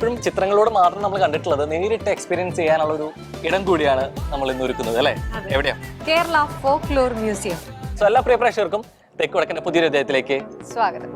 എപ്പോഴും ചിത്രങ്ങളോട് മാത്രം നമ്മൾ കണ്ടിട്ടുള്ളത് നേരിട്ട് എക്സ്പീരിയൻസ് ചെയ്യാനുള്ള ഒരു ഇടം കൂടിയാണ് നമ്മൾ ഇന്ന് ഒരുക്കുന്നത് അല്ലേ? എവിടെയാ? Kerala folklore museum. സോ എല്ലാ പ്രിയ പ്രേക്ഷകർക്കും തെക്ക് വടക്കിന്റെ പുതിയൊരു അധ്യായത്തിലേക്ക് സ്വാഗതം.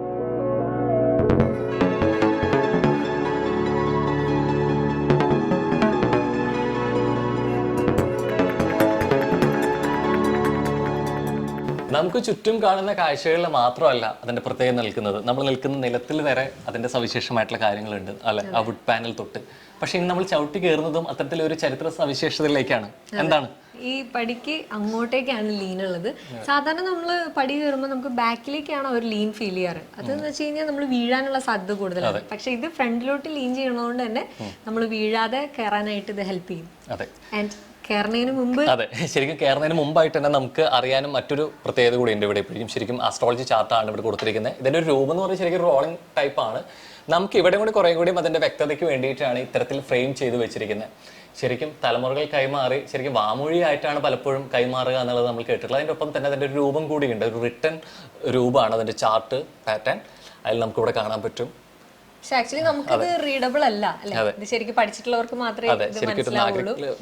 നമുക്ക് ചുറ്റും കാണുന്ന കാഴ്ചകളിൽ മാത്രമല്ല അതിന്റെ പ്രത്യേകത നിൽക്കുന്നത്. നമ്മൾ നിൽക്കുന്ന നിലത്തിൽ വരെ അതിന്റെ സവിശേഷമായിട്ടുള്ള കാര്യങ്ങളുണ്ട് അല്ലെ? ആ വുഡ് പാനൽ തൊട്ട്. പക്ഷെ ഇന്ന് നമ്മൾ ചവിട്ടി കയറുന്നതും അത്തരത്തിലൊരു ചരിത്ര സവിശേഷതയിലേക്കാണ്. എന്താണ്? ഈ പടിക്ക് അങ്ങോട്ടേക്കാണ് ലീൻ ഉള്ളത്. സാധാരണ നമ്മൾ പടി കയറുമ്പോൾ നമുക്ക് ബാക്കിലേക്കാണ് ഒരു ലീൻ ഫീൽ ചെയ്യാറ്. അതെന്ന് വെച്ച് കഴിഞ്ഞാൽ നമ്മൾ വീഴാനുള്ള സാധ്യത കൂടുതലാണ്. പക്ഷെ ഇത് ഫ്രണ്ടിലോട്ട് ലീൻ ചെയ്യണതുകൊണ്ട് തന്നെ നമ്മൾ വീഴാതെ കയറാനായിട്ട് ഇത് ഹെൽപ്പ് ചെയ്യും. ആൻഡ് കേരളത്തിന് മുമ്പ് അതെ, ശരിക്കും കേരളത്തിന് മുമ്പായിട്ട് തന്നെ നമുക്ക് അറിയാനും മറ്റൊരു പ്രത്യേകത കൂടി ഉണ്ട് ഇവിടെ. ഇപ്പോഴും ശരിക്കും ആസ്ട്രോളജി ചാർട്ടാണ് ഇവിടെ കൊടുത്തിരിക്കുന്നത്. ഇതിന്റെ ഒരു രൂപം എന്ന് പറയുന്നത് ശരിക്കും റോളിംഗ് ടൈപ്പ് ആണ്. നമുക്ക് ഇവിടെ കൂടി കുറേ കൂടിയും അതിന്റെ വ്യക്തതയ്ക്ക് വേണ്ടിയിട്ടാണ് ഇത്തരത്തിൽ ഫ്രെയിം ചെയ്ത് വെച്ചിരിക്കുന്നത്. ശരിക്കും തലമുറകൾ കൈമാറി ശരിക്കും വാമൊഴിയായിട്ടാണ് പലപ്പോഴും കൈമാറുക എന്നുള്ളത് നമ്മൾ കേട്ടിട്ടുള്ളത്. അതിൻ്റെ ഒപ്പം തന്നെ അതിന്റെ ഒരു രൂപം കൂടിയുണ്ട്. ഒരു റിട്ടൺ രൂപമാണ് അതിന്റെ ചാർട്ട് പാറ്റേൺ. അതിൽ നമുക്ക് ഇവിടെ കാണാൻ പറ്റും. പക്ഷെ ആക്ച്വലി നമുക്കിത് റീഡബിൾ അല്ല അല്ലെ? ഇത് ശരിക്കും പഠിച്ചിട്ടുള്ളവർക്ക് മാത്രമേ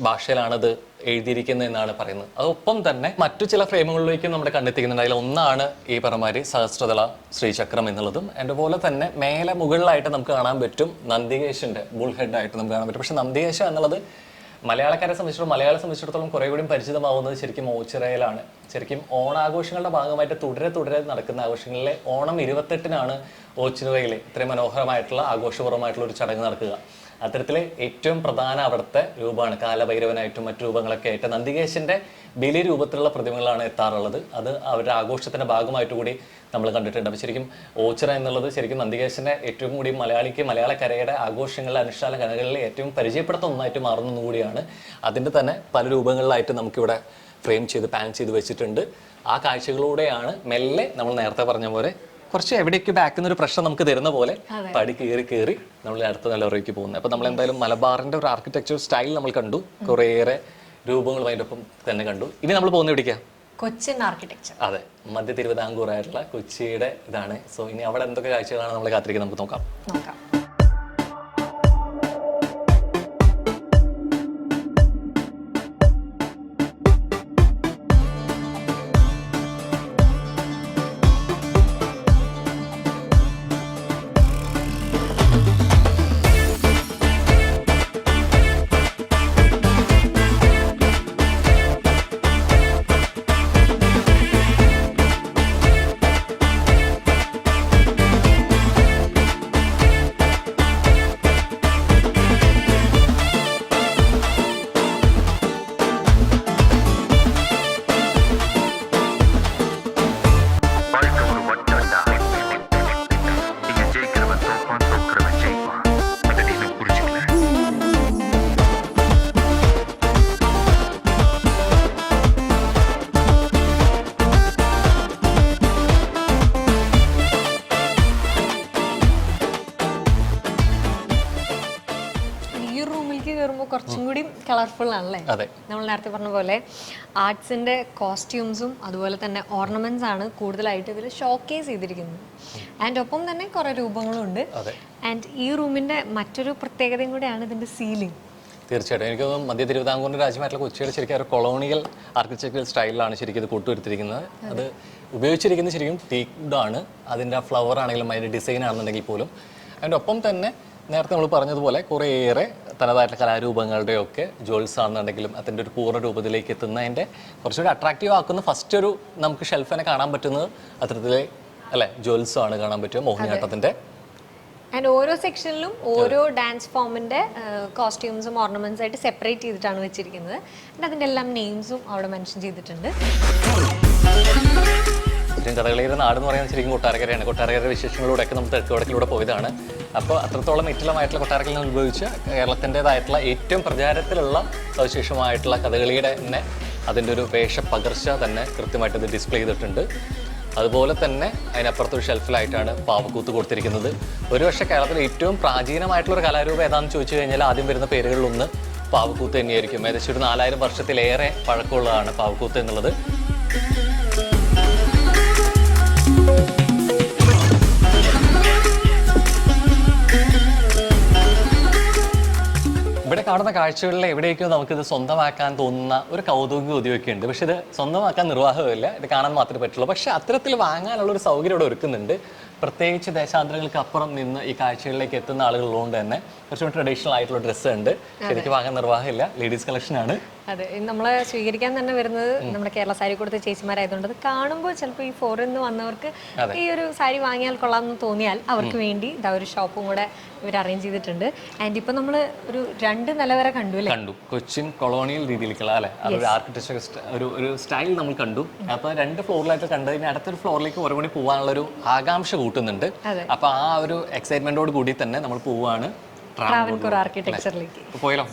ഭാഷയിലാണ് ഇത് എഴുതിയിരിക്കുന്നത് എന്നാണ് പറയുന്നത്. അതൊപ്പം തന്നെ മറ്റു ചില ഫ്രെയിമുകളിലേക്കും നമ്മുടെ കണ്ടെത്തിക്കുന്നുണ്ട്. അതിൽ ഒന്നാണ് ഈ പറഞ്ഞമാതിരി സഹസ്രദള ശ്രീചക്രം എന്നുള്ളതും. അതിൻ്റെ പോലെ തന്നെ മേലെ മുകളിലായിട്ട് നമുക്ക് കാണാൻ പറ്റും നന്ദികേശന്റെ ബുൾ ഹെഡ് ആയിട്ട് നമുക്ക് കാണാൻ പറ്റും. പക്ഷെ നന്ദികേശ എന്നുള്ളത് മലയാളക്കാരെ മലയാളെ സംബന്ധിച്ചിടത്തോളം കുറേ കൂടി പരിചിതമാവുന്നത് ശരിക്കും ഓച്ചിറയിലാണ്. ശരിക്കും ഓണാഘോഷങ്ങളുടെ ഭാഗമായിട്ട് തുടരെ നടക്കുന്ന ആഘോഷങ്ങളിലെ ഓണം 28-നാണ് ഓച്ചിറയിലെ ഇത്രയും മനോഹരമായിട്ടുള്ള ആഘോഷപൂർവ്വമായിട്ടുള്ള ഒരു ചടങ്ങ് നടക്കുക. അത്തരത്തിലെ ഏറ്റവും പ്രധാന അവിടുത്തെ രൂപമാണ് കാലഭൈരവനായിട്ടും മറ്റു രൂപങ്ങളൊക്കെ ആയിട്ട് നന്ദികേശന്റെ ബലി രൂപത്തിലുള്ള പ്രതിമകളാണ് എത്താറുള്ളത്. അത് അവരുടെ ആഘോഷത്തിന്റെ ഭാഗമായിട്ട് കൂടി നമ്മൾ കണ്ടിട്ടുണ്ട്. അപ്പോൾ ശരിക്കും ഓച്ചിറ എന്നുള്ളത് ശരിക്കും നന്ദികേശന്റെ ഏറ്റവും കൂടി മലയാളക്കരയുടെ ആഘോഷങ്ങളിലെ അനുഷ്ഠാന കലകളിൽ ഏറ്റവും പരിചയപ്പെടുത്തുന്ന ഒന്നായിട്ട് മാറുന്ന കൂടിയാണ്. അതിൻ്റെ തന്നെ പല രൂപങ്ങളിലായിട്ട് നമുക്കിവിടെ ഫ്രെയിം ചെയ്ത് പാൻ ചെയ്ത് വെച്ചിട്ടുണ്ട്. ആ കാഴ്ചകളിലൂടെയാണ് മെല്ലെ നമ്മൾ നേരത്തെ പറഞ്ഞ പോലെ കുറച്ച് എവിടേക്ക് ബാക്ക് എന്നൊരു പ്രശ്നം നമുക്ക് തരുന്ന പോലെ പടി കയറി നമ്മൾ അടുത്ത നിലവറയ്ക്ക് പോകുന്നത്. അപ്പോൾ നമ്മൾ എന്തായാലും മലബാറിന്റെ ഒരു ആർക്കിടെക്ചർ സ്റ്റൈൽ നമ്മൾ കണ്ടു, കുറേയേറെ രൂപങ്ങളും അതിൻ്റെ ഒപ്പം തന്നെ കണ്ടു. ഇനി നമ്മൾ പോകുന്ന എവിടേക്കാ? കൊച്ചിൻ ആർക്കിടെക്ചർ. അതെ, മധ്യ തിരുവിതാംകൂർ ആയിട്ടുള്ള കൊച്ചിയുടെ ഇതാണ്. സോ ഇനി അവിടെ എന്തൊക്കെ കാഴ്ചകളാണ് നമ്മൾ കാത്തിരിക്കുന്നത് നമുക്ക് നോക്കാം. കുറച്ചും കൂടി കളർഫുൾ ആണല്ലേ? നമ്മൾ നേരത്തെ പറഞ്ഞ പോലെ ആർട്സിന്റെ കോസ്റ്റ്യൂംസും അതുപോലെ തന്നെ ഓർണമെന്റ്സ് ആണ് കൂടുതലായിട്ട് ഇതിൽ ഷോക്കേസ് ചെയ്തിരിക്കുന്നത്. ആൻഡ് ഒപ്പം തന്നെ കുറെ രൂപങ്ങളും ഉണ്ട്. ആൻഡ് ഈ റൂമിന്റെ മറ്റൊരു പ്രത്യേകതയും കൂടെയാണ് ഇതിന്റെ സീലിംഗ്. തീർച്ചയായിട്ടും എനിക്ക് തോന്നുന്നു മധ്യ തിരുവിതാംകൂറിന്റെ രാജ്യമായിട്ടുള്ള കൊച്ചിയുടെ ശരിക്കും ഒരു കൊളോണിയൽ ആർക്കിടെക്ചറൽ സ്റ്റൈലിലാണ് ശരിക്കും ഇത് കൂട്ടുവരുത്തിരിക്കുന്നത്. അത് ഉപയോഗിച്ചിരിക്കുന്നത് ശരിക്കും ടീക്വുഡാണ്. അതിൻ്റെ ആ ഫ്ലവർ ആണെങ്കിലും അതിൻ്റെ ഡിസൈൻ ആണെന്നുണ്ടെങ്കിൽ പോലും. അതിൻ്റെ ഒപ്പം തന്നെ നേരത്തെ നമ്മൾ പറഞ്ഞതുപോലെ കുറേയേറെ തനതായിട്ടുള്ള കലാരൂപങ്ങളുടെയൊക്കെ ജോൾസ് ആണെന്നുണ്ടെങ്കിലും അതിൻ്റെ ഒരു പൂർണ്ണ രൂപത്തിലേക്ക് എത്തുന്നതിൻ്റെ കുറച്ചുകൂടി അട്രാക്റ്റീവ് ആക്കുന്ന ഫസ്റ്റ് ഒരു നമുക്ക് ഷെൽഫിനെ കാണാൻ പറ്റുന്നത് അത്തരത്തിലെ അല്ലെ ജോൽസ് ആണ് കാണാൻ പറ്റുക മോഹിനിയാട്ടത്തിൻ്റെ. ആൻഡ് ഓരോ സെക്ഷനിലും ഓരോ ഡാൻസ് ഫോമിന്റെ കോസ്റ്റ്യൂംസും ഓർണമെന്റ്സ് ആയിട്ട് സെപ്പറേറ്റ് ചെയ്തിട്ടാണ് വെച്ചിരിക്കുന്നത്. ആൻഡ് അതിൻ്റെ എല്ലാം നെയിംസും അവിടെ മെൻഷൻ ചെയ്തിട്ടുണ്ട്. ശരിക്കും കഥകളിയുടെ നാട് എന്ന് പറയുന്നത് ശരിക്കും കൊട്ടാരക്കരയാണ്. കൊട്ടാരക്കരയുടെ വിശേഷങ്ങളിലൂടെയൊക്കെ നമ്മൾ തെക്ക് വടക്കിലൂടെ പോയതാണ്. അപ്പോൾ അത്രത്തോളം ഇറ്റലമായിട്ടുള്ള കൊട്ടാരക്കരയിൽ നിന്ന് ഉത്ഭവിച്ച കേരളത്തിൻ്റെതായിട്ടുള്ള ഏറ്റവും പ്രചാരത്തിലുള്ള സവിശേഷമായിട്ടുള്ള കഥകളിയുടെ തന്നെ അതിൻ്റെ ഒരു വേഷപ്പകർച്ച തന്നെ കൃത്യമായിട്ട് ഇത് ഡിസ്പ്ലേ ചെയ്തിട്ടുണ്ട്. അതുപോലെ തന്നെ അതിനപ്പുറത്തൊരു ഷെൽഫിലായിട്ടാണ് പാവക്കൂത്ത് കൊടുത്തിരിക്കുന്നത്. ഒരുപക്ഷെ കേരളത്തിലെ ഏറ്റവും പ്രാചീനമായിട്ടുള്ളൊരു കലാരൂപം ഏതാണെന്ന് ചോദിച്ചു കഴിഞ്ഞാൽ ആദ്യം വരുന്ന പേരുകളിലൊന്ന് പാവക്കൂത്ത് തന്നെയായിരിക്കും. ഏകദേശം ഒരു 4000 വർഷത്തിലേറെ പഴക്കമുള്ളതാണ് പാവക്കൂത്ത് എന്നുള്ളത്. കാണുന്ന കാഴ്ചകളിൽ എവിടെയൊക്കെയോ നമുക്കിത് സ്വന്തമാക്കാൻ തോന്നുന്ന ഒരു കൗതുക കൊതിയൊക്കെ ഉണ്ട്. പക്ഷെ ഇത് സ്വന്തമാക്കാൻ നിർവാഹമില്ല, ഇത് കാണാൻ മാത്രമേ പറ്റുള്ളൂ. പക്ഷെ അത്തരത്തിൽ വാങ്ങാനുള്ള ഒരു സൗകര്യം ഇവിടെ ഒരുക്കുന്നുണ്ട്. പ്രത്യേകിച്ച് ദേശാന്തരങ്ങൾക്ക് അപ്പുറം നിന്ന് ഈ കാഴ്ചകളിലേക്ക് എത്തുന്ന ആളുകളുള്ളതുകൊണ്ട് തന്നെ കുറച്ചും ട്രഡീഷണൽ ആയിട്ടുള്ള ഡ്രസ്സ് ഉണ്ട്. ശരിക്കും വാങ്ങാൻ നിർവാഹമില്ല, ലേഡീസ് കളക്ഷൻ ആണ്. അതെ, നമ്മളെ സ്വീകരിക്കാൻ തന്നെ വരുന്നത് നമ്മുടെ കേരള സാരി കൊടുത്ത ചേച്ചിമാരായതുകൊണ്ട് അത് കാണുമ്പോൾ ചിലപ്പോൾ ഈ ഫോറിൻ നിന്ന് വന്നവർക്ക് ഈ ഒരു സാരി വാങ്ങിയാൽ കൊള്ളാമെന്ന് തോന്നിയാൽ അവർക്ക് വേണ്ടി ഇതാ ഒരു ഷോപ്പും കൂടെ ഇവർ അറേഞ്ച് ചെയ്തിട്ടുണ്ട്. ആൻഡ് ഇപ്പൊ നമ്മൾ ഒരു 2 നില വരെ കണ്ടു അല്ലേ? കണ്ടു. കൊച്ചിൻ കൊളോണിയൽ രീതിയിലേക്കുള്ള അല്ലെ അതൊരു ആർക്കിടെക്ചർ ഒരു സ്റ്റൈൽ നമ്മൾ കണ്ടു. അപ്പൊ 2 ഫ്ലോറിലായിട്ട് കണ്ടതിന് അടുത്തൊരു ഫ്ലോറിലേക്ക് ഒരു മണി പോകാനുള്ള ഒരു ആകാംക്ഷ കൂട്ടുന്നുണ്ട്. അപ്പൊ ആ ഒരു എക്സൈറ്റ്മെന്റോട് കൂടി തന്നെ നമ്മൾ പോവാണ് ട്രാവൻകൂർ ആർക്കിടെക്ചറിലേക്ക്. പോയാലോ?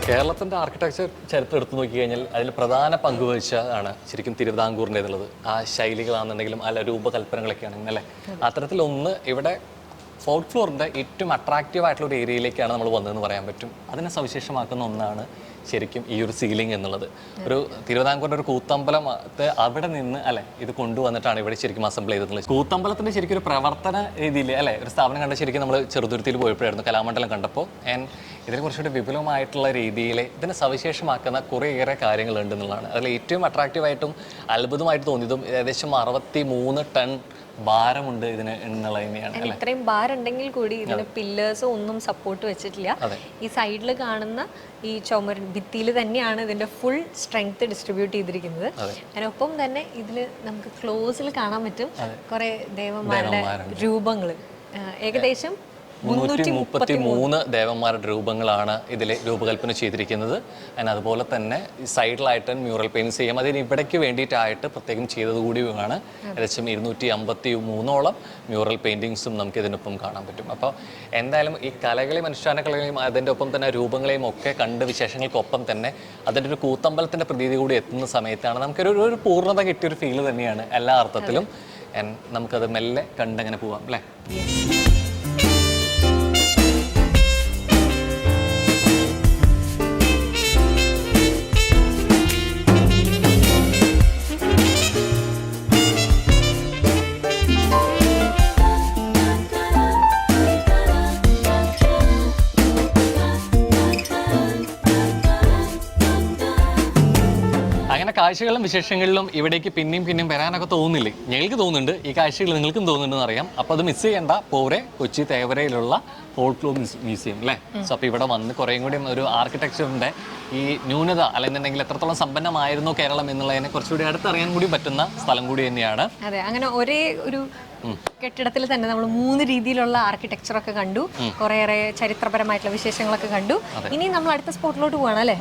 കേരളത്തിൻ്റെ ആർക്കിടെക്ചർ ചരിത്രം എടുത്തു നോക്കി കഴിഞ്ഞാൽ അതിൽ പ്രധാന പങ്കുവഹിച്ചതാണ് ശരിക്കും തിരുവിതാംകൂറിൻ്റെ എന്നുള്ളത്. ആ ശൈലികളാണെന്നുണ്ടെങ്കിലും അല്ല രൂപകൽപ്പനകളൊക്കെ ആണെങ്കിലും അല്ലേ, അത്തരത്തിലൊന്ന് ഇവിടെ 4th ഫ്ലോറിൻ്റെ ഏറ്റവും അട്രാക്റ്റീവ് ആയിട്ടുള്ള ഒരു ഏരിയയിലേക്കാണ് നമ്മൾ വന്നതെന്ന് പറയാൻ പറ്റും. അതിനെ സവിശേഷമാക്കുന്ന ഒന്നാണ് ശരിക്കും ഈ ഒരു സീലിംഗ് എന്നുള്ളത്. ഒരു തിരുവിതാംകൂറിൻ്റെ ഒരു കൂത്തമ്പലത്തെ അവിടെ നിന്ന് അല്ലെ ഇത് കൊണ്ടുവന്നിട്ടാണ് ഇവിടെ ശരിക്കും അസംബിൾ ചെയ്തിട്ടുള്ളത്. കൂത്തമ്പലത്തിൻ്റെ ശരിക്കും ഒരു പ്രവർത്തന രീതിയിൽ അല്ലെ ഒരു സ്ഥാപനം കണ്ട ശരിക്കും നമ്മൾ ചെറുതുരുത്തിയിൽ പോയപ്പോഴായിരുന്നു കലാമണ്ഡലം കണ്ടപ്പോൾ. ആൻഡ് ഇതിനെ കുറച്ചുകൂടി വിപുലമായിട്ടുള്ള രീതിയിൽ ഇതിനെ സവിശേഷമാക്കുന്ന കുറേയേറെ കാര്യങ്ങളുണ്ടെന്നുള്ളതാണ്. അതിൽ ഏറ്റവും അട്രാക്റ്റീവായിട്ടും അത്ഭുതമായിട്ട് തോന്നിയതും ഏകദേശം 63 ടൺ ഭാരമുണ്ട് ഇതിന് എന്നുള്ളത് തന്നെയാണ്. ഇത്രയും ഭാരമുണ്ടെങ്കിൽ കൂടി ഇതിന് പില്ലേഴ്സോ ഒന്നും സപ്പോർട്ട് വെച്ചിട്ടില്ല. ഈ സൈഡിൽ കാണുന്ന ഈ ചുമര് ഭിത്തിയിൽ തന്നെയാണ് ഇതിന്റെ ഫുൾ സ്ട്രെങ്ത് ഡിസ്ട്രിബ്യൂട്ട് ചെയ്തിരിക്കുന്നത്. അതിനൊപ്പം തന്നെ ഇതിൽ നമുക്ക് ക്ലോസിൽ കാണാൻ പറ്റും കുറെ ദേവന്മാരുടെ രൂപങ്ങൾ. ഏകദേശം 333 ദേവന്മാരുടെ രൂപങ്ങളാണ് ഇതിൽ രൂപകൽപ്പന ചെയ്തിരിക്കുന്നത്. അതുപോലെ തന്നെ സൈഡിലായിട്ട് മ്യൂറൽ പെയിൻറ്റ്സ് ചെയ്യാം. അതിന് ഇവിടേക്ക് വേണ്ടിയിട്ടായിട്ട് പ്രത്യേകം ചെയ്തതുകൂടിയാണ്. ഏകദേശം 253ഓളം മ്യൂറൽ പെയിൻറ്റിങ്സും നമുക്ക് ഇതിനൊപ്പം കാണാൻ പറ്റും. അപ്പോൾ എന്തായാലും ഈ കലകളെയും അനുഷ്ഠാന കലകളെയും അതിൻ്റെ ഒപ്പം തന്നെ രൂപങ്ങളെയും ഒക്കെ കണ്ട് വിശേഷങ്ങൾക്കൊപ്പം തന്നെ അതിൻ്റെ ഒരു കൂത്തമ്പലത്തിൻ്റെ പ്രതീതി കൂടി എത്തുന്ന സമയത്താണ് നമുക്കൊരു പൂർണ്ണത കിട്ടിയൊരു ഫീല് തന്നെയാണ് എല്ലാ അർത്ഥത്തിലും. നമുക്കത് മെല്ലെ കണ്ടങ്ങനെ പോവാം അല്ലേ? കാഴ്ചകളിലും വിശേഷങ്ങളിലും ഇവിടേക്ക് പിന്നെയും വരാനൊക്കെ തോന്നുന്നില്ലേ? ഞങ്ങൾക്ക് തോന്നുന്നുണ്ട്, ഈ കാഴ്ചകൾ നിങ്ങൾക്കും തോന്നുന്നുണ്ടെന്ന് അറിയാം. അപ്പോൾ അത് മിസ് ചെയ്യേണ്ട. പോരെ കൊച്ചി തേവരയിലുള്ള ഫോൾട്ട് ഫ്ലോർ മ്യൂസിയം അല്ലേ? സോ അപ്പോൾ ഇവിടെ വന്ന് കുറേയും കൂടി ഒരു ആർക്കിടെക്ചറിൻ്റെ ഈ ന്യൂനത അല്ലെന്നുണ്ടെങ്കിൽ എത്രത്തോളം സമ്പന്നമായിരുന്നു കേരളം എന്നുള്ളതിനെ കുറച്ചുകൂടി അടുത്തറിയാൻ കൂടി പറ്റുന്ന സ്ഥലം കൂടി തന്നെയാണ്. അതെ, അങ്ങനെ ഒരേ ഒരു കെട്ടിടത്തിൽ തന്നെ നമ്മൾ 3 രീതിയിലുള്ള ആർക്കിടെക്ചർ ഒക്കെ കണ്ടു, കുറേയേറെ ചരിത്രപരമായിട്ടുള്ള വിശേഷങ്ങളൊക്കെ കണ്ടു. ഇനി നമ്മൾ അടുത്ത സ്പോട്ടിലോട്ട് പോവാണ് അല്ലേ?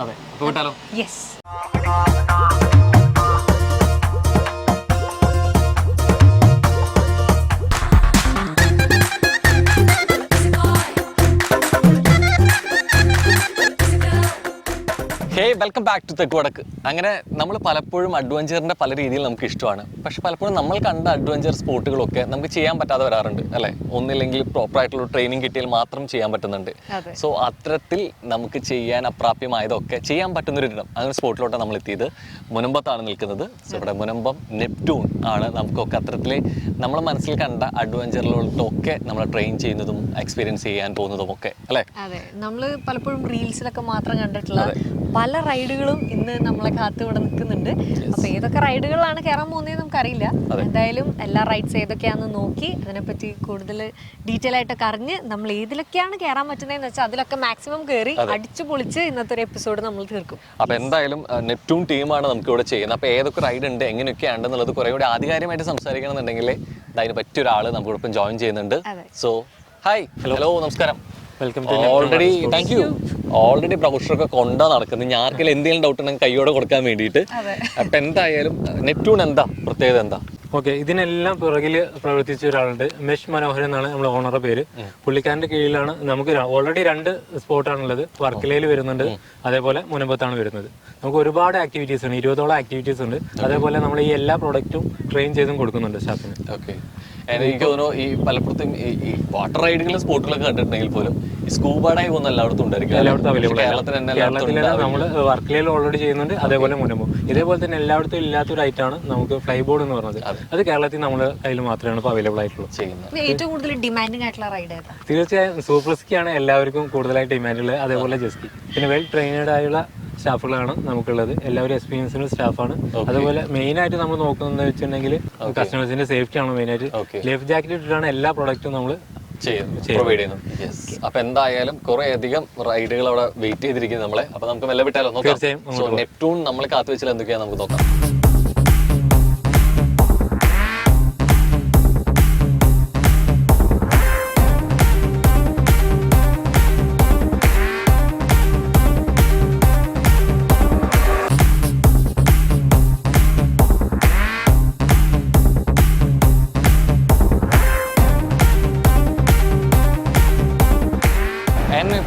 യെസ്. വെൽക്കം ബാക്ക് ടു തെക്ക് വടക്ക്. അങ്ങനെ നമ്മൾ പലപ്പോഴും അഡ്വഞ്ചറിന്റെ പല രീതിയിൽ നമുക്ക് ഇഷ്ടമാണ്. പക്ഷെ പലപ്പോഴും നമ്മൾ കണ്ട അഡ്വഞ്ചർ സ്പോർട്ടുകളൊക്കെ നമുക്ക് ചെയ്യാൻ പറ്റാതെ വരാറുണ്ട് അല്ലേ? ഒന്നില്ലെങ്കിൽ പ്രോപ്പറായിട്ടുള്ള ട്രെയിനിങ് കിട്ടിയാൽ മാത്രം ചെയ്യാൻ പറ്റുന്നുണ്ട്. സോ അത്തരത്തിൽ നമുക്ക് ചെയ്യാൻ അപ്രാപ്യമായതൊക്കെ ചെയ്യാൻ പറ്റുന്നൊരിടം അങ്ങനെ സ്പോർട്ടിലോട്ടാണ് നമ്മൾ എത്തിയത്. മുനമ്പത്താണ് നിൽക്കുന്നത്. സോ ഇവിടെ മുനമ്പം നെപ്റ്റ്യൂൺ ആണ് നമുക്കൊക്കെ അത്തരത്തിൽ നമ്മളെ മനസ്സിൽ കണ്ട അഡ്വഞ്ചറിലോട്ടൊക്കെ നമ്മളെ ട്രെയിൻ ചെയ്യുന്നതും എക്സ്പീരിയൻസ് ചെയ്യാൻ പോകുന്നതും ഒക്കെ അല്ലേ? അതെ, നമ്മൾ പലപ്പോഴും റീൽസിലൊക്കെ മാത്രം കണ്ടിട്ടുള്ള പല റൈഡുകളും ഇന്ന് നമ്മളെ കാത്ത് ഇവിടെ നിൽക്കുന്നുണ്ട്. അപ്പൊ ഏതൊക്കെ റൈഡുകളാണ് കയറാൻ പോകുന്നത് നമുക്കറിയില്ല. എന്തായാലും എല്ലാ റൈഡ്സ് ഏതൊക്കെയാണെന്ന് നോക്കി അതിനെപ്പറ്റി കൂടുതൽ ഡീറ്റെയിൽ ആയിട്ടൊക്കെ അറിഞ്ഞ് നമ്മൾ ഏതിലൊക്കെയാണ് കയറാൻ പറ്റുന്നതെന്ന് വെച്ചാൽ അതിലൊക്കെ മാക്സിമം കയറി അടിച്ചു പൊളിച്ച് ഇന്നത്തെ ഒരു എപ്പിസോഡ് നമ്മൾ തീർക്കും. അപ്പൊ എന്തായാലും നെപ്റ്റ്യൂൺ ടീമാണ് നമുക്ക് ഇവിടെ ചെയ്യുന്നത്. അപ്പൊ ഏതൊക്കെ റൈഡ് ഉണ്ട്, എങ്ങനെയൊക്കെയാണെന്നുള്ളത് കുറെ കൂടി ആധികാരികമായിട്ട് സംസാരിക്കണമെന്നുണ്ടെങ്കിൽ അതിന് പറ്റിയ ഒരാൾ നമുക്കിപ്പം ജോയിൻ ചെയ്യുന്നുണ്ട്. സോ ഹായ്, ഹലോ, നമസ്കാരം. ഓൾറെഡി ബ്രൗഷറൊക്കെ കൊണ്ടാ നടക്കുന്നത്. ഞാൻ ആർക്കെങ്കിലും എന്തെങ്കിലും ഡൗട്ട് ഉണ്ടെങ്കിൽ കൈയോടെ കൊടുക്കാൻ വേണ്ടിയിട്ട്. അപ്പൊ എന്തായാലും നെപ്റ്റ്യൂൺ എന്താ പ്രത്യേകത എന്താ? ഓക്കെ, ഇതിനെല്ലാം പുറകിൽ പ്രവർത്തിച്ച ഒരാളുണ്ട്. മെഷ് മനോഹരൻ എന്നാണ് നമ്മുടെ ഓണറുടെ പേര്. പുള്ളിക്കാരന്റെ കീഴിലാണ് നമുക്ക് ഓൾറെഡി 2 സ്പോട്ടാണുള്ളത്. വർക്കലയിൽ വരുന്നുണ്ട്, അതേപോലെ മുനമ്പത്താണ് വരുന്നത്. നമുക്ക് ഒരുപാട് ആക്ടിവിറ്റീസ് ഉണ്ട്, 20ഓളം ആക്ടിവിറ്റീസ് ഉണ്ട്. അതേപോലെ നമ്മൾ ഈ എല്ലാ പ്രോഡക്റ്റും ട്രെയിൻ ചെയ്തും കൊടുക്കുന്നുണ്ട് സ്റ്റാഫിന്. ഓക്കെ, എനിക്ക് തോന്നുന്നു ഈ പലപ്പോഴത്തും ഈ വാട്ടർ റൈഡുകളും സ്പോട്ടുകളൊക്കെ കണ്ടിട്ടുണ്ടെങ്കിൽ പോലും ഈ സ്കൂബ ഡൈവ് ഒന്നും എല്ലായിടത്തും ഉണ്ടായിരിക്കും. എല്ലായിടത്തും അവൈലബിൾ. കേരളത്തിൽ നമ്മൾ വർക്കലയിൽ ഓൾറെഡി ചെയ്യുന്നുണ്ട്, അതേപോലെ മുനമ്പം. ഇതേപോലെ തന്നെ എല്ലായിടത്തും ഇല്ലാത്തൊരു ഐറ്റാണ് നമുക്ക് ഫ്ലൈ ബോർഡ് എന്ന് പറഞ്ഞത്. അത് കേരളത്തിൽ നമ്മുടെ കയ്യിൽ മാത്രമാണ് ഇപ്പോൾ അവൈലബിൾ ആയിട്ടുള്ളത്. ഏറ്റവും കൂടുതൽ ഡിമാൻഡിംഗ് ആയിട്ടുള്ള റൈഡ് ഏതാ? തീർച്ചയായും സൂപ്പർ സ്കിയാണ് എല്ലാവർക്കും കൂടുതലായിട്ട് ഡിമാൻഡുള്ളത്. അതേപോലെ ജെസ്കി. പിന്നെ വെൽ ട്രെയിനഡ് ആയുള്ള സ്റ്റാഫുകളാണ് നമുക്കുള്ളത്. എല്ലാവരും എക്സ്പീരിയൻസ്ഡ് സ്റ്റാഫാണ്. അതുപോലെ മെയിൻ ആയിട്ട് നമ്മൾ നോക്കുന്നത് വെച്ചിട്ടുണ്ടെങ്കിൽ കസ്റ്റമേഴ്സിന്റെ സേഫ്റ്റി ആണ് മെയിൻ ആയിട്ട്. ലൈഫ് ജാക്കറ്റ് ഇട്ടിട്ടാണ് എല്ലാ പ്രോഡക്റ്റും നമ്മൾ പ്രൊവൈഡ് ചെയ്യുന്നത്. അപ്പൊ എന്തായാലും കുറെ അധികം റൈഡുകൾ അവിടെ വെയിറ്റ് ചെയ്തിരിക്കുന്നത് നമ്മളെ. അപ്പൊ നമുക്ക് മെല്ലെ വിട്ടാലോ നോക്കാം. നെപ്റ്റ്യൂൺ നമ്മൾ കാത്തു വെച്ചാൽ എന്തൊക്കെയാ നമുക്ക് നോക്കാം.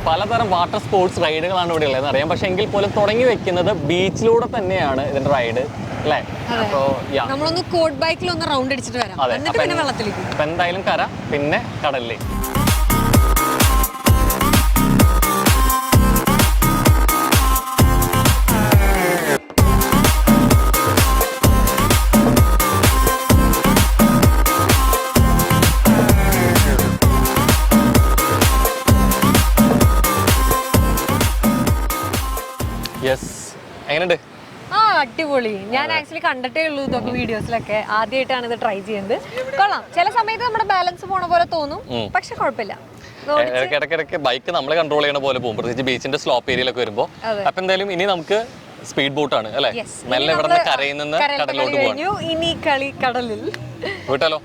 പലതരം വാട്ടർ സ്പോർട്സ് റൈഡുകളാണ് ഇവിടെ ഉള്ളത് അറിയാം. പക്ഷെ എങ്കിൽ പോലും തുടങ്ങി വെക്കുന്നത് ബീച്ചിലൂടെ തന്നെയാണ് ഇതിന്റെ റൈഡ് അല്ലേ? അപ്പോ നമ്മളൊന്ന് കോട്ട് ബൈക്കിൽ ഒന്ന് റൗണ്ട് അടിച്ചിട്ട് വരാം. എന്നിട്ട് പിന്നെ വെള്ളത്തിലേക്ക്. അപ്പൊ എന്തായാലും കര പിന്നെ കടലിലേക്ക്. എങ്ങനെയുണ്ട്? അടിപൊളി. ഞാൻ ആക്ച്വലി കണ്ടിട്ടേ ഉള്ളൂ ഇതൊക്കെ വീഡിയോസിലൊക്കെ. ആദ്യമായിട്ടാണ് ഇത് ട്രൈ ചെയ്യുന്നത്. കൊള്ളാം. ചില സമയത്ത് നമ്മുടെ ബാലൻസ് പോണ പോലെ തോന്നും, പക്ഷെ കുഴപ്പമില്ല. ഇടയ്ക്കിടയ്ക്ക് ബൈക്ക് നമ്മളെ കൺട്രോൾ ചെയ്യണ പോലെ പോകും, പ്രത്യേകിച്ച് ബീച്ചിന്റെ സ്ലോപ്പ് ഏരിയയിലൊക്കെ വരുമ്പോൾ. അപ്പൊ എന്തായാലും ഇനി നമുക്ക് സ്പീഡ് ബോട്ടാണ് അല്ലെ? മെല്ലെ ഇവിടെ നിന്ന് കരയിൽ നിന്ന് കടലിലോട്ട് പോകാം. ഇനി കളി കടലിൽ വിട്ടാലോ?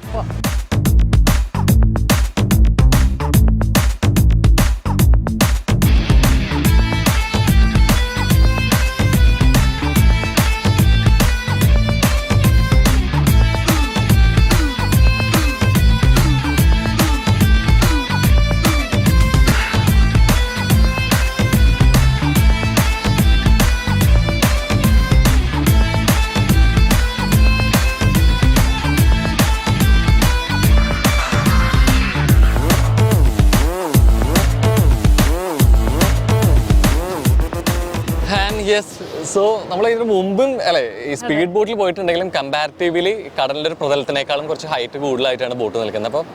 സോ നമ്മൾ ഇതിന് മുമ്പും അല്ലെ ഈ സ്പീഡ് ബോട്ടിൽ പോയിട്ടുണ്ടെങ്കിലും കമ്പാരിറ്റീവ്ലി കടലിന്റെ ഒരു പ്രതലത്തിനേക്കാളും കുറച്ച് ഹൈറ്റ് കൂടുതലായിട്ടാണ് ബോട്ട് നിൽക്കുന്നത്. അപ്പോൾ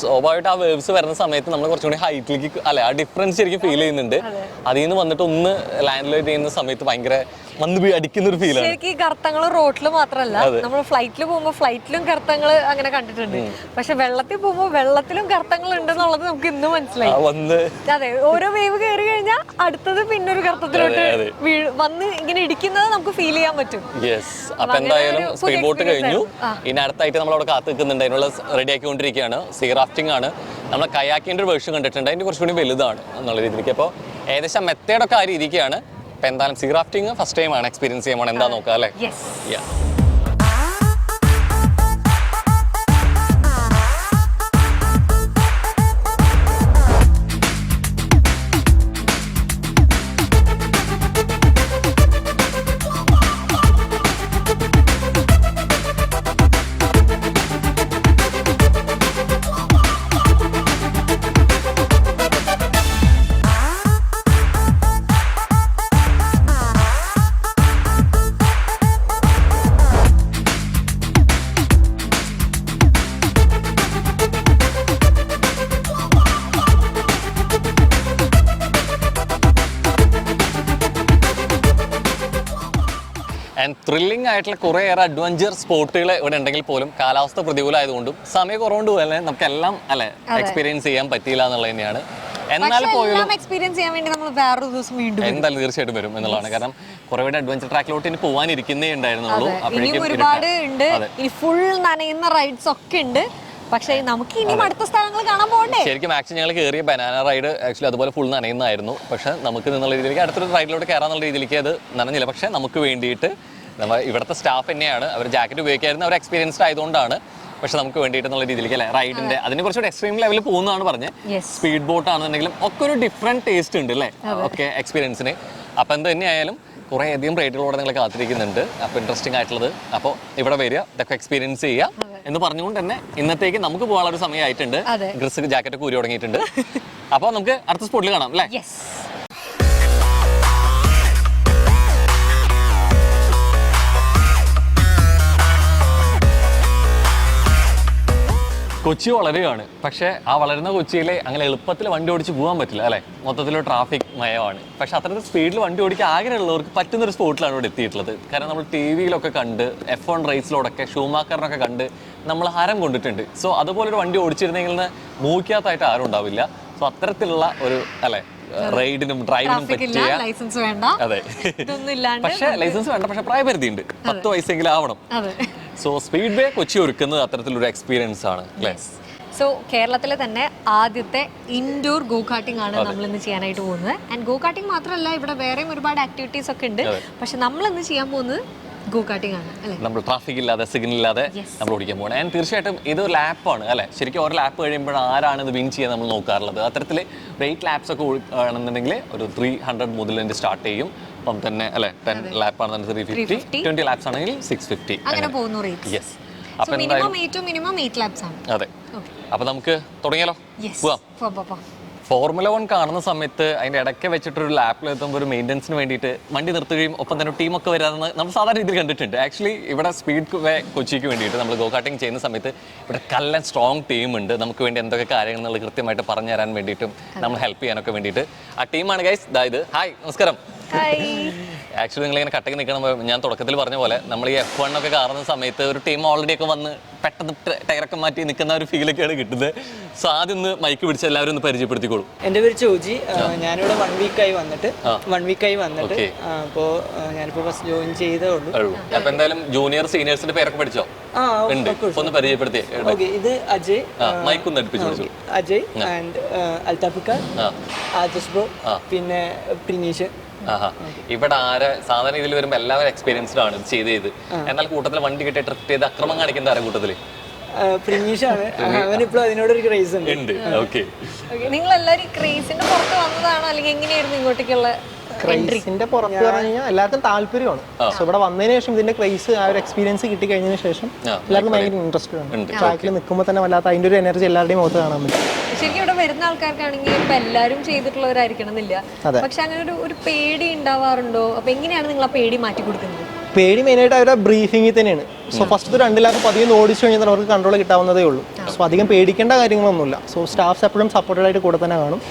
സ്വാഭാവികമായിട്ട് ആ വേവ്സ് വരുന്ന സമയത്ത് നമ്മൾ കുറച്ചുകൂടി ഹൈറ്റിലേക്ക് അല്ലെ ആ ഡിഫറൻസ് ശരിക്കും ഫീൽ ചെയ്യുന്നുണ്ട്. അതിൽ നിന്ന് വന്നിട്ട് ഒന്ന് ലാൻഡിലേക്ക് ചെയ്യുന്ന സമയത്ത് ഭയങ്കര വന്ന് അടിക്കുന്ന ഒരു ഫീലാണ്. ശരിക്കും ഈ ഗർത്തങ്ങൾ റോഡിൽ മാത്രമല്ല, നമ്മൾ ഫ്ലൈറ്റിൽ പോകുമ്പോൾ ഫ്ലൈറ്റിലും ഗർത്തങ്ങൾ അങ്ങനെ കണ്ടിട്ടുണ്ട്. പക്ഷെ വെള്ളത്തിൽ പോകുമ്പോൾ വെള്ളത്തിലും ഗർത്തങ്ങൾ ഉണ്ടെന്നുള്ളത് നമുക്ക് ഇന്ന് മനസ്സിലായി. അതെ, ഓരോ വേവ് കയറി കഴിഞ്ഞാൽ അടുത്തത് പിന്നെ ഒരു ഗർത്തത്തിലോട്ട് വന്ന് ഇങ്ങനെ ഇടിക്കുന്നത് നമുക്ക് ഫീൽ ചെയ്യാൻ പറ്റും. അപ്പൊ എന്തായാലും സ്പീഡ് ബോട്ട് കഴിഞ്ഞു. ഇനി അടുത്തായിട്ട് നമ്മൾ അവിടെ കാത്തു നിൽക്കുന്നുണ്ട്. അതിനുള്ള റെഡി ആക്കിക്കൊണ്ടിരിക്കുകയാണ്. സീ റാഫ്റ്റിംഗ് ആണ്. നമ്മൾ കയാക്കിന്റെ ഒരു വേർഷൻ കണ്ടിട്ടുണ്ട്, അതിന്റെ കുറച്ചുകൂടി വലുതാണ് എന്നുള്ള രീതിക്ക്. അപ്പോൾ ഏകദേശം മെത്തേഡൊക്കെ ആ രീതിക്കാണ്. അപ്പൊ എന്തായാലും സീ റാഫ്റ്റിംഗ് ഫസ്റ്റ് ടൈം ആണ് എക്സ്പീരിയൻസ് ചെയ്യുമ്പോൾ എന്താ നോക്കാം അല്ലേ? ആൻഡ് ത്രില്ലിംഗ് ആയിട്ടുള്ള കുറേയേറെ അഡ്വഞ്ചർ സ്പോട്ടുകൾ ഇവിടെ ഉണ്ടെങ്കിൽ പോലും കാലാവസ്ഥ പ്രതികൂലമായതുകൊണ്ടും സമയം കുറവുകൊണ്ട് തന്നെ നമുക്കെല്ലാം അല്ലെ എക്സ്പീരിയൻസ് ചെയ്യാൻ പറ്റിയില്ല എന്നുള്ളത് തന്നെയാണ്. എന്നാൽ പോലും എക്സ്പീരിയൻസ് ചെയ്യാൻ വേണ്ടി നമ്മൾ വേറൊരു ദിവസം വീണ്ടും എന്തായാലും തീർച്ചയായിട്ടും വരും എന്നുള്ളതാണ്. കാരണം കുറേ അഡ്വഞ്ചർ ട്രാക്കിലോട്ട് ഇനി പോകാനിരിക്കുന്നേ ഉണ്ടായിരുന്നുള്ളൂ. ഇനിയും ഒരുപാട് ഉണ്ട്, ഇനി ഫുൾ നനയുന്ന റൈഡ്സ് ഒക്കെ ഉണ്ട്. പക്ഷേ നമുക്ക് ഇനിയും അടുത്ത സ്ഥലങ്ങൾ കാണാൻ പോകണ്ടേ? ശരിക്കും മാക്സിമം ഞങ്ങൾ കയറിയ ബനാന റൈഡ് ആക്ച്വലി അതുപോലെ ഫുൾ നനയുന്നതായിരുന്നു. പക്ഷെ നമുക്ക് എന്നുള്ള രീതിയിലേക്ക് അടുത്തൊരു റൈഡിലോട്ട് കയറാന്നുള്ള രീതിയിലേക്ക് അത് നനഞ്ഞില്ല. പക്ഷെ നമുക്ക് വേണ്ടിയിട്ട് നമ്മൾ ഇവിടുത്തെ സ്റ്റാഫ് തന്നെയാണ്, അവർ ജാക്കറ്റ് ഉപയോഗിക്കായിരുന്നു, അവർ എക്സ്പീരിയൻസ്ഡ് ആയതുകൊണ്ടാണ്. പക്ഷെ നമുക്ക് വേണ്ടിയിട്ട് എന്നുള്ള രീതിയിലേക്ക് അല്ലേ റൈഡിന്റെ അതിന് കുറച്ചുകൂടി എക്സ്ട്രീം ലെവലിൽ പോകുന്നതാണ് പറഞ്ഞത്. സ്പീഡ് ബോട്ട് ആണെന്നുണ്ടെങ്കിലും ഒക്കെ ഒരു ഡിഫറെന്റ് ടേസ്റ്റ് ഉണ്ട് അല്ലേ ഓക്കെ എക്സ്പീരിയൻസിന്. അപ്പം എന്ത് തന്നെയായാലും കുറേ അധികം റേറ്റുകളോടെ നിങ്ങൾ കാത്തിരിക്കുന്നുണ്ട്. അപ്പോൾ ഇൻട്രസ്റ്റിംഗ് ആയിട്ടുള്ളത് അപ്പോൾ ഇവിടെ വരിക, ഇതൊക്കെ എക്സ്പീരിയൻസ് ചെയ്യുക എന്ന് പറഞ്ഞുകൊണ്ട് തന്നെ ഇന്നത്തേക്ക് നമുക്ക് പോകാനുള്ള ഒരു സമയമായിട്ടുണ്ട്. ഗ്രിസ് ജാക്കറ്റ് കൂരി തുടങ്ങിയിട്ടുണ്ട്. അപ്പോൾ നമുക്ക് അടുത്ത സ്പോട്ടിൽ കാണാം അല്ലേ? കൊച്ചി വളരുകയാണ്. പക്ഷേ ആ വളരുന്ന കൊച്ചിയിൽ അങ്ങനെ എളുപ്പത്തിൽ വണ്ടി ഓടിച്ച് പോകാൻ പറ്റില്ല അല്ലേ, മൊത്തത്തിലൊരു ട്രാഫിക് മയമാണ്. പക്ഷേ അത്രയും സ്പീഡിൽ വണ്ടി ഓടിക്കാൻ ആഗ്രഹമുള്ളവർക്ക് പറ്റുന്നൊരു സ്പോട്ടിലാണ് ഇവിടെ എത്തിയിട്ടുള്ളത്. കാരണം നമ്മൾ ടി വിയിലൊക്കെ കണ്ട് F1 റേസിലോടൊക്കെ ഷൂമാക്കറിനൊക്കെ കണ്ട് നമ്മൾ ഹരം കൊണ്ടിട്ടുണ്ട്. സോ അതുപോലൊരു വണ്ടി ഓടിച്ചിരുന്നെങ്കിൽ മൂക്കാത്തായിട്ട് ആരും ഉണ്ടാവില്ല. സോ അത്തരത്തിലുള്ള ഒരു അല്ലേ റൈഡിനും ഡ്രൈവിനും പറ്റിയ ലൈസൻസ് വേണ്ട. അതെ, പക്ഷേ ലൈസൻസ് വേണ്ട, പക്ഷെ പ്രായപരിധി ഉണ്ട്, 10 വയസ്സെങ്കിലും ആവണം. സോ സ്പീഡ് വേ കൊച്ചി ഒരുക്കുന്നത് അത്തരത്തിലൊരു എക്സ്പീരിയൻസ് ആണ് അല്ലേ? സോ കേരളത്തിലെ തന്നെ ആദ്യത്തെ ഇൻഡോർ ഗോ കാർട്ടിംഗ് ആണ് നമ്മൾ ഇന്ന് ചെയ്യാനായിട്ട് പോകുന്നത്. ആൻഡ് ഗോ കാർട്ടിംഗ് മാത്രമല്ല, ഇവിടെ വേറെയും ഒരുപാട് ആക്ടിവിറ്റീസ് ഒക്കെ ഉണ്ട്. പക്ഷെ നമ്മൾ ഇന്ന് ചെയ്യാൻ പോകുന്നത് ഗോ കാർട്ടിംഗ് ആണ് അല്ലേ? നമ്മൾ ട്രാഫിക് ഇല്ലാതെ സിഗ്നൽ ഇല്ലാതെ നമ്മൾ ഓടിക്കാൻ പോകണം. ആൻഡ് തീർച്ചയായിട്ടും ഇതൊരു ലാപ്പാണ് അല്ലേ? ശരിക്കും ഓരോ ലാപ്പ് കഴിയുമ്പോൾ ആരാണ് ഇത് വിൻ ചെയ്യാൻ നമ്മൾ നോക്കാറുള്ളത്. അത്തരത്തിൽ 8 ലാപ്സ് ഒക്കെ ആണെന്നുണ്ടെങ്കിൽ ഒരു 300 മുതൽ സ്റ്റാർട്ട് ചെയ്യും. അപ്പം തന്നെ അല്ലെ 10 ലാപ്പ് ആണെന്നുണ്ടെങ്കിൽ 350, 20 ലാപ്സ് ആണെങ്കിൽ 650 അങ്ങനെ പോകുന്നു റേറ്റ്. യെസ്, അപ്പോൾ മിനിമം 8 ലാപ്സ് ആണ്. അതെ. അപ്പോൾ നമുക്ക് തുടങ്ങിയാലോ? പോവാം. ഫോർമുല 1 കാണുന്ന സമയത്ത് അതിൻ്റെ ഇടയ്ക്ക് വെച്ചിട്ടൊരു ലാപ്പിൽ എത്തുമ്പോൾ ഒരു മെയിൻ്റനൻസിന് വേണ്ടിയിട്ട് വണ്ടി നിർത്തുകയും ഒപ്പം തന്നെ ടീമൊക്കെ വരാമെന്ന് നമ്മൾ സാധാരണ രീതിയിൽ കണ്ടിട്ടുണ്ട്. ആക്ച്വലി ഇവിടെ സ്പീഡ് വേ കൊച്ചിക്ക് വേണ്ടിയിട്ട് നമ്മൾ ഗോ കാർട്ടിംഗ് ചെയ്യുന്ന സമയത്ത് ഇവിടെ കല്ലൻ സ്ട്രോങ് ടീമുണ്ട് നമുക്ക് വേണ്ടി എന്തൊക്കെ കാര്യങ്ങൾ എന്നുള്ളത് കൃത്യമായിട്ട് പറഞ്ഞു തരാൻ വേണ്ടിയിട്ടും നമ്മൾ ഹെൽപ്പ് ചെയ്യാനൊക്കെ വേണ്ടിയിട്ട് ആ ടീമാണ് ഗൈസ്. അതായത് ഹായ്, നമസ്കാരം. ആക്ച്വലി നിങ്ങളിങ്ങനെ കട്ടക്ക് നിൽക്കണം. ഞാൻ തുടക്കത്തിൽ പറഞ്ഞ പോലെ നമ്മൾ ഈ F1 ഒക്കെ കാണുന്ന സമയത്ത് ഒരു ടീം ഓൾറെഡി ഒക്കെ വന്ന് പെട്ടെന്ന് ടയറൊക്കെ മാറ്റി നിൽക്കുന്ന ഒരു ഫീലൊക്കെയാണ് കിട്ടുന്നത്. സോ ആദ്യം ഒന്ന് മൈക്ക് പിടിച്ച് എല്ലാവരും ഒന്ന് പരിചയപ്പെടുത്തിക്കോളൂ. എൻ്റെ പേര് ചോജി. ഞാനിവിടെ 1 വീക്കായി വന്നിട്ട് അപ്പോൾ ഞാനിപ്പോൾ ഫസ്റ്റ് ജോയിൻ ചെയ്തേ ഉള്ളൂ. അപ്പോൾ എന്തായാലും ജൂനിയർ സീനിയേഴ്സിന്റെ പേരൊക്കെ പഠിച്ചോ? ഉണ്ട്, ഒന്ന് പരിചയപ്പെടുത്തി. ഓക്കെ, ഇത് അജയ്. മൈക്ക് ഒന്ന് അടുപ്പിച്ചു വിളിച്ചു. അജയ് ആൻഡ് അൽതാഫിക്ക, ആദർശ് ബ്രോ, പിന്നെ പ്രിനീഷ്. ഇവിടെ സാധാരണ ഇതിൽ വരുമ്പോൾ എല്ലാവരും എക്സ്പീരിയൻസ്ഡ് ആണ് ചെയ്ത്. എന്നാൽ കൂട്ടത്തിൽ വണ്ടി കിട്ടിയ ട്രിപ്പ് ചെയ്ത് അക്രമം കാണിക്കുന്ന ആരെ കൂട്ടത്തില്? പ്രിനീഷാണ്. അവനിപ്പോൾ അതിനോടൊരു ക്രേസ് ഉണ്ട്. ഓക്കെ, നിങ്ങൾ എല്ലാവരും ക്രേസിന്റെ പുറത്ത് വന്നതാണോ അല്ലെങ്കിൽ എങ്ങനെയായിരുന്നു ഇങ്ങോട്ടേക്കുള്ള ക്രൈസിന്റെ പുറത്ത് പറഞ്ഞു കഴിഞ്ഞാൽ എല്ലാവർക്കും താല്പര്യമാണ്. സോ ഇവിടെ വന്നതിന് ശേഷം ഇതിന്റെ ക്രൈസ് ആ ഒരു എക്സ്പീരിയൻസ് കിട്ടി കഴിഞ്ഞതിന് ശേഷം എല്ലാവർക്കും ഭയങ്കര ഇൻട്രസ്റ്റ് ആണ്. ട്രാക്കിൽ നിൽക്കുമ്പോൾ തന്നെ വല്ലാത്ത അതിന്റെ ഒരു എനർജി എല്ലാവരുടെയും മുഖത്ത് കാണാൻ പറ്റും. ശരിക്കും ഇവിടെ വരുന്ന ആൾക്കാർക്കാണെങ്കിൽ ഇപ്പൊ എല്ലാവരും ചെയ്തിട്ടുള്ളവരായിരിക്കണം എന്നില്ല. പക്ഷെ അങ്ങനെ ഒരു പേടി ഉണ്ടാവാറുണ്ടോ? അപ്പൊ എങ്ങനെയാണ് നിങ്ങൾ ആ പേടി മാറ്റി കൊടുക്കുന്നത്? പേടി മെയിനായിട്ട് അവരുടെ ബ്രീഫിങ്ങിൽ തന്നെയാണ്. സോ ഫസ്റ്റ് 2 ലാപ്പ് പതിയെ ഓടിച്ചു കഴിഞ്ഞാൽ അവർക്ക് കൺട്രോൾ കിട്ടാവുന്നതേ ഉള്ളൂ. സോ അധികം പേടിക്കേണ്ട കാര്യങ്ങളൊന്നുമില്ല. സോ സ്റ്റാഫ്സ് എപ്പോഴും സപ്പോർട്ടഡ് ആയിട്ട് കൂടെ തന്നെ കാണും.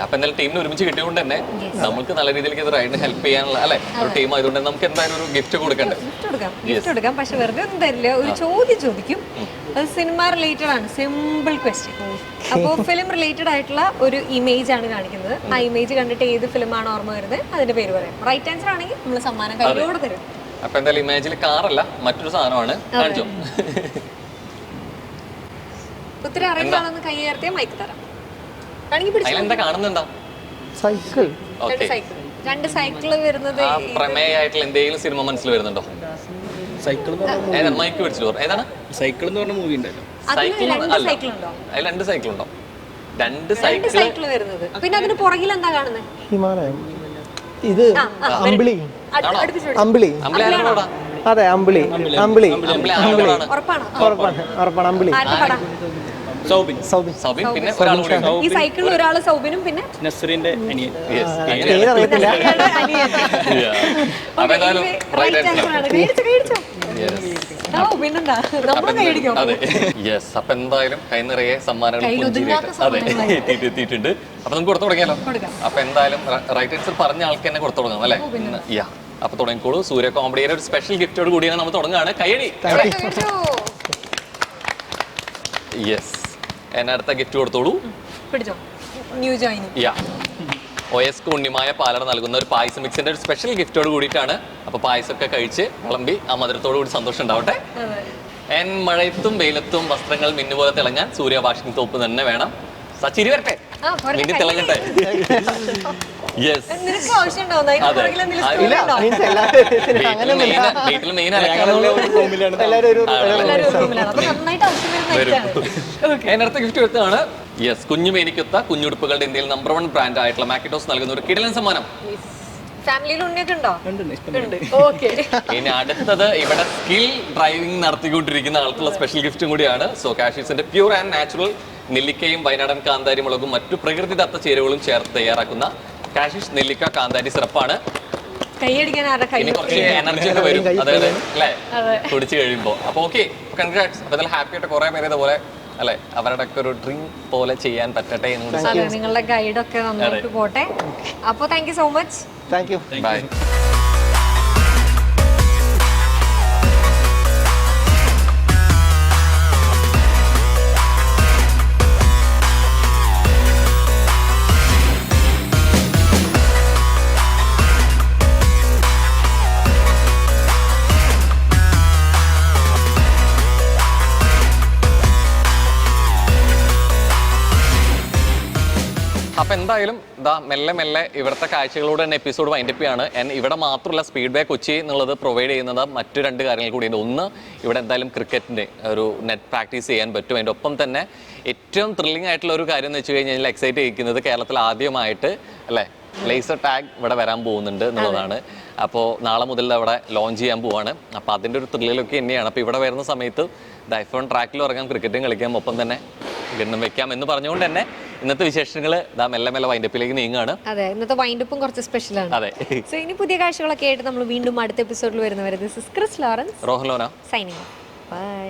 അപ്പൊ എന്തായാലും ടീമിന് ഒരുമിച്ച് കിട്ടിയതുകൊണ്ട് തന്നെ നമുക്ക് നല്ല രീതിയിലേക്ക് ഇത് റൈഡിന് ഹെൽപ്പ് ചെയ്യാനുള്ള അല്ലെ ഒരു ടീം ആയതുകൊണ്ട് നമുക്ക് എന്തായാലും ഒരു ഗിഫ്റ്റ് കൊടുക്കണ്ടേ? ഗിഫ്റ്റ് കൊടുക്കാം. പക്ഷെ വെറുതെ ഒന്നും തരില്ല. ഒരു ചോദ്യം ചോദിക്കും. അത് സിനിമ റിലേറ്റഡ് ആണ്. Simple question. അപ്പോൾ ഫിലിം റിലേറ്റഡ് ആയിട്ടുള്ള ഒരു ഇമേജ് ആണ് കാണിക്കുന്നത്. ആ ഇമേജ് കണ്ടിട്ട് ഏത് ഫിലിമാണ് ഓർമ്മ വരുന്നത് അതിന്റെ പേര് പറയാം. റൈറ്റ് ആൻസർ ആണെങ്കിൽ നമ്മൾ സമ്മാനം കയ്യിലോടെ തരും. അപ്പൊ എന്തായാലും ഇമേജിൽ കാറല്ല, മറ്റൊരു സാധനമാണ്. കാണിച്ചോ? ഒത്തിരി അറിയാണെന്ന് കൈ ഉയർത്തിയ മൈക്ക് തരാം. അതിലെന്താ കാണുന്നുണ്ടോ? സൈക്കിൾ. രണ്ട് സൈക്കിള് വരുന്നത്. പ്രമേയായിട്ടുള്ള എന്തെങ്കിലും സിനിമ മനസ്സിൽ വരുന്നുണ്ടോ? സൈക്കിൾ മൈക്ക് പിടിച്ചിട്ട് ഏതാണ്? സൈക്കിൾ എന്ന് പറഞ്ഞ മൂവി ഉണ്ടല്ലോ. സൈക്കിൾ അല്ല, അതിൽ 2 സൈക്കിൾ ഉണ്ടോ? 2 സൈക്കിൾ വരുന്നത്. പിന്നെ അതിന് പുറകിൽ എന്താ കാണുന്നത്? ഹിമാലയം. ഇത് അമ്പിളി. അമ്പിളി. അതെ, അമ്പിളി. അമ്പിളി ഉറപ്പാണ്. അമ്പിളി. സൗബിൻ. പിന്നെ ഒരാൾ കൂടി. ഈ സൈക്കിളിൽ ഒരാള് സൗബിനും പിന്നെ നസ്രീന്റെ അനിയൻ. പേരറിയത്തില്ല. അപ്പൊ എന്തായാലും റൈറ്റ് ആൻസർ. അപ്പൊ എന്തായാലും കൈ നിറയെ സമ്മാനങ്ങൾ എത്തിയിട്ടുണ്ട്. അപ്പൊ നമുക്ക് കൊടുത്തു തുടങ്ങിയാലോ? അപ്പൊ എന്തായാലും റൈറ്റ് ആൻസർ പറഞ്ഞ ആൾക്ക് തന്നെ കൊടുത്തു തുടങ്ങാം അല്ലേ? അപ്പൊ തുടങ്ങിക്കോളൂ. സൂര്യ കോമഡിയുടെ ഒരു സ്പെഷ്യൽ ഗിഫ്റ്റോട് കൂടിയാണ് നമ്മൾ തുടങ്ങുകയാണ്. കയ്യടി. യെസ്, എന്നെ അടുത്ത ഗിഫ്റ്റ് കൊടുത്തോളൂ. പിടിച്ചോ, ന്യൂ ജോയിനിങ്. യാ, OS ഉണ്ണിമായ പാലട നൽകുന്ന ഒരു പായസം മിക്സിന്റെ ഒരു സ്പെഷ്യൽ ഗിഫ്റ്റോട് കൂടിയിട്ടാണ്. അപ്പൊ പായസമൊക്കെ കഴിച്ച് വിളമ്പി ആ മധുരത്തോടു കൂടി സന്തോഷം ഉണ്ടാവട്ടെ. മഴയത്തും വെയിലത്തും വസ്ത്രങ്ങൾ മിന്നുപോലെ തിളങ്ങാൻ സൂര്യ വാഷിംഗ് സോപ്പ് തന്നെ വേണം. ചിരി വരട്ടെ, മിന്നി തിളങ്ങട്ടെ. യെസ്, നിനക്ക് ആവശ്യമുണ്ടാവുന്ന ഇല്ല മീൻസ് വീട്ടിൽ മെയിൻ അതിനടുത്ത ഗിഫ്റ്റ് എടുത്തതാണ്. യെസ്, കുഞ്ഞു മേനിക്കൊത്ത കുഞ്ഞുടുപ്പുകളുടെ ഇന്ത്യയിൽ നമ്പർ 1 ബ്രാൻഡ് ആയിട്ടുള്ള മാക്കിറ്റോസ് നൽകുന്ന ഒരു കിടിലൻ സമ്മാനം. ഫാമിലിയിൽ ഉണ്ണിയൊക്കെ ഉണ്ടോ? ഇനി അടുത്തത് ഇവിടെ സ്കിൽ ഡ്രൈവിംഗ് നടത്തിക്കൊണ്ടിരിക്കുന്ന ആൾക്കുള്ള സ്പെഷ്യൽ ഗിഫ്റ്റും കൂടിയാണ്. സോ കാഷ്യൂസിന്റെ പ്യൂർ ആൻഡ് നാച്ചുറൽ നെല്ലിക്കയും വയനാടൻ കാന്താരി മുളകും മറ്റു പ്രകൃതിദത്ത ചേരുവകളും ചേർത്ത് തയ്യാറാക്കുന്ന കാഷ്യൂസ് നെല്ലിക്ക കാന്താരി സിറപ്പാണ്. ഇനി കുറച്ച് എനർജി ഒക്കെ വരും, അതായത് അല്ലേ കുടിച്ചു കഴിയുമ്പോ. അപ്പൊ ഓക്കെ, കൺഗ്രാറ്റ്സ്. അപ്പൊ ഇതിൽ ഹാപ്പി ആയിട്ട് കുറെ പേര് ഇതുപോലെ അല്ലെ അവരുടെ ഒക്കെ ഒരു ഡ്രീം പോലെ ചെയ്യാൻ പറ്റട്ടെ എന്ന് കൂടി. നിങ്ങളുടെ ഗൈഡൊക്കെ നന്നായിട്ട് പോട്ടെ. അപ്പൊ thank you so much. Thank you. Bye. അപ്പൊ എന്തായാലും ഇതാ മെല്ലെ മെല്ലെ ഇവിടുത്തെ കാഴ്ചകളോട് തന്നെ എപ്പിസോഡ് വൈൻഡപ്പ് ചെയ്യാണ്. ഇവിടെ മാത്രമല്ല സ്പീഡ് ബേ കൊച്ചി എന്നുള്ളത് പ്രൊവൈഡ് ചെയ്യുന്നത് മറ്റു 2 കാര്യങ്ങൾ കൂടിയുണ്ട്. ഒന്ന്, ഇവിടെ എന്തായാലും ക്രിക്കറ്റിന്റെ ഒരു നെറ്റ് പ്രാക്ടീസ് ചെയ്യാൻ പറ്റും. അതിൻ്റെ ഒപ്പം തന്നെ ഏറ്റവും ത്രില്ലിംഗ് ആയിട്ടുള്ള ഒരു കാര്യം എന്ന് വെച്ച് കഴിഞ്ഞാൽ എക്സൈറ്റ് ചെയ്യിക്കുന്നത് കേരളത്തിൽ ആദ്യമായിട്ട് അല്ലേ ലേസർ ടാഗ് ഇവിടെ വരാൻ പോകുന്നുണ്ട് എന്നുള്ളതാണ്. അപ്പോൾ നാളെ മുതൽ അവിടെ ലോഞ്ച് ചെയ്യാൻ പോവാണ്. അപ്പോൾ അതിൻ്റെ ഒരു ത്രില്ലിലൊക്കെ തന്നെയാണ്. അപ്പോൾ ഇവിടെ വരുന്ന സമയത്ത് F1 ട്രാക്കിൽ ഇറങ്ങാം, ക്രിക്കറ്റും കളിക്കാം, ഒപ്പം തന്നെ ഗണ്ണം വെക്കാം എന്ന് പറഞ്ഞുകൊണ്ട് തന്നെ ഇന്നത്തെ വിശേഷങ്ങൾ മെല്ലെ മെല്ലെ വൈൻഡപ്പിലേക്ക് നീങ്ങുകയാണ്. അതെ, ഇന്നത്തെ വൈൻഡപ്പും കുറച്ച് സ്പെഷ്യലാണ്. അതെ, സോ ഇനി പുതിയ കാഴ്ചകളൊക്കെ ആയിട്ട് നമ്മൾ വീണ്ടും അടുത്ത എപ്പിസോഡിൽ വരുന്നവരെ this is Chris Lawrence, Rohan Lona signing off. By.